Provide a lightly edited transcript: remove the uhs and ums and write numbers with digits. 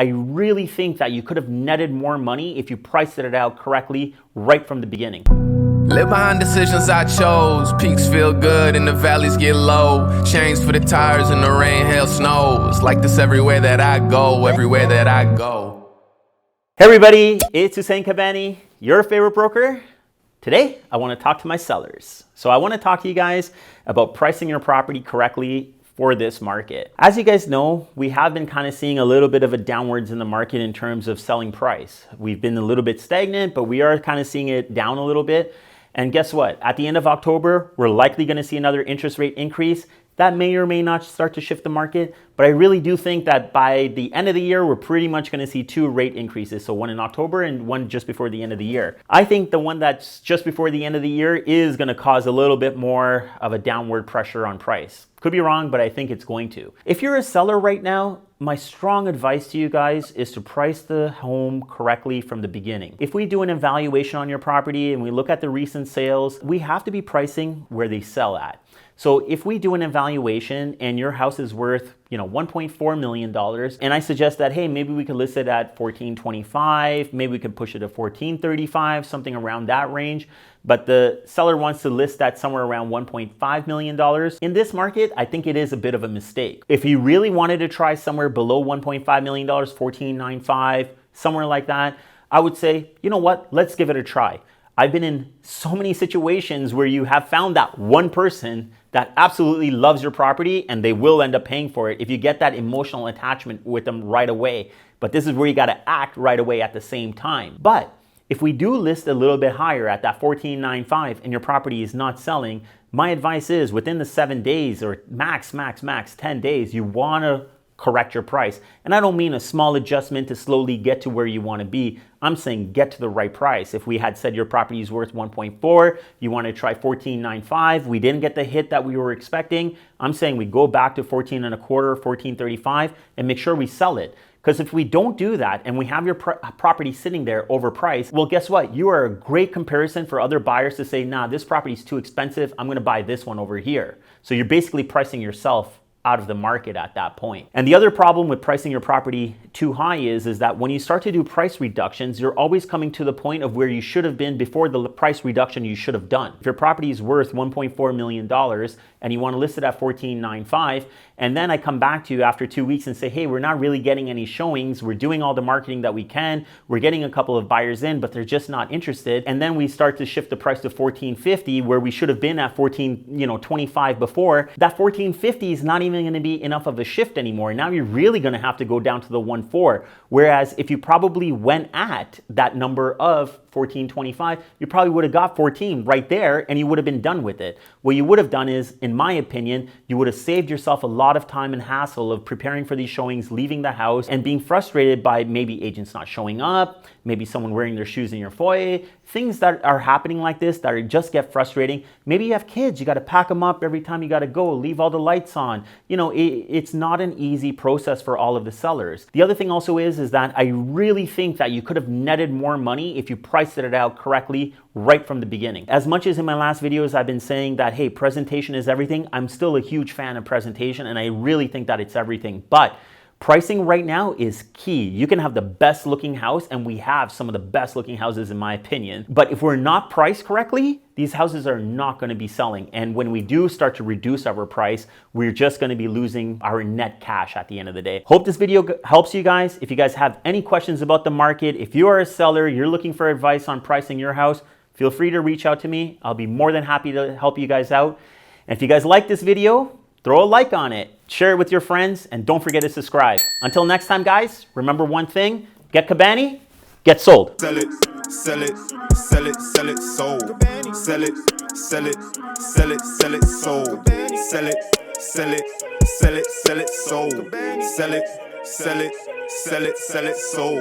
I really think that you could have netted more money if you priced it out correctly right from the beginning. Live behind decisions I chose. Peaks feel good and the valleys get low. Chains for the tires in the rain, hail, snows. Like this everywhere that I go, everywhere that I go. Hey everybody, it's Hussein Kabani, your favorite broker. Today, I want to talk to my sellers. So I want to talk to you guys about pricing your property correctly for this market. As you guys know, we have been kind of seeing a little bit of a downwards in the market in terms of selling price. We've been a little bit stagnant, but we are kind of seeing it down a little bit. And guess what? At the end of October, we're likely going to see another interest rate increase. That may or may not start to shift the market, but I really do think that by the end of the year, we're pretty much going to see two rate increases. So one in October and one just before the end of the year. I think the one that's just before the end of the year is going to cause a little bit more of a downward pressure on price. Could be wrong, but I think it's going to. If you're a seller right now, my strong advice to you guys is to price the home correctly from the beginning. If we do an evaluation on your property and we look at the recent sales, we have to be pricing where they sell at. So if we do an evaluation and your house is worth, $1.4 million, and I suggest that, hey, maybe we could list it at $14.25, maybe we could push it to $14.35, something around that range, but the seller wants to list that somewhere around $1.5 million. In this market, I think it is a bit of a mistake. If you really wanted to try somewhere below $1.5 million, $14.95, somewhere like that, I would say, you know what, let's give it a try. I've been in so many situations where you have found that one person that absolutely loves your property and they will end up paying for it if you get that emotional attachment with them right away. But this is where you got to act right away at the same time. But if we do list a little bit higher at that $14.95 and your property is not selling, my advice is within the 7 days or max 10 days, you want to correct your price. And I don't mean a small adjustment to slowly get to where you want to be. I'm saying get to the right price. If we had said your property is worth 1.4, you want to try 14.95, we didn't get the hit that we were expecting, I'm saying we go back to 14.25, 14.35 and make sure we sell it. Because if we don't do that and we have your property sitting there overpriced, well, guess what? You are a great comparison for other buyers to say, nah, this property is too expensive. I'm going to buy this one over here. So you're basically pricing yourself out of the market at that point. And the other problem with pricing your property too high is that when you start to do price reductions, you're always coming to the point of where you should have been before the price reduction you should have done. If your property is worth $1.4 million and you want to list it at $14.95, and then I come back to you after 2 weeks and say, hey, we're not really getting any showings. We're doing all the marketing that we can. We're getting a couple of buyers in, but they're just not interested. And then we start to shift the price to $14.50 where we should have been at $14.25 before. That $14.50 is not even going to be enough of a shift anymore. Now you're really going to have to go down to the 1.4. Whereas if you probably went at that number of $14.25, you probably would have got 14 right there and you would have been done with it. What you would have done is, in my opinion, you would have saved yourself a lot of time and hassle of preparing for these showings, leaving the house and being frustrated by maybe agents not showing up, maybe someone wearing their shoes in your foyer, things that are happening like this that just get frustrating. Maybe you have kids, you got to pack them up every time you got to go, leave all the lights on. It's not an easy process for all of the sellers. The other thing also is that I really think that you could have netted more money if you priced it out correctly right from the beginning. As much as in my last videos I've been saying that, hey, presentation is everything, I'm still a huge fan of presentation and I really think that it's everything. But pricing right now is key. You can have the best looking house, and we have some of the best looking houses in my opinion. But if we're not priced correctly, these houses are not going to be selling. And when we do start to reduce our price, we're just going to be losing our net cash at the end of the day. Hope this video helps you guys. If you guys have any questions about the market, if you are a seller, you're looking for advice on pricing your house, feel free to reach out to me. I'll be more than happy to help you guys out. And if you guys like this video, throw a like on it, share it with your friends, and don't forget to subscribe. Until next time, guys, remember one thing, get Kabani, get sold. Sell it, sell it, sell it, sell it, sold. Sell it, sell it, sell it, sell it, sold. Sell it, sell it, sell it, sell it, sold. Sell it, sell it, sell it, sell it, sold.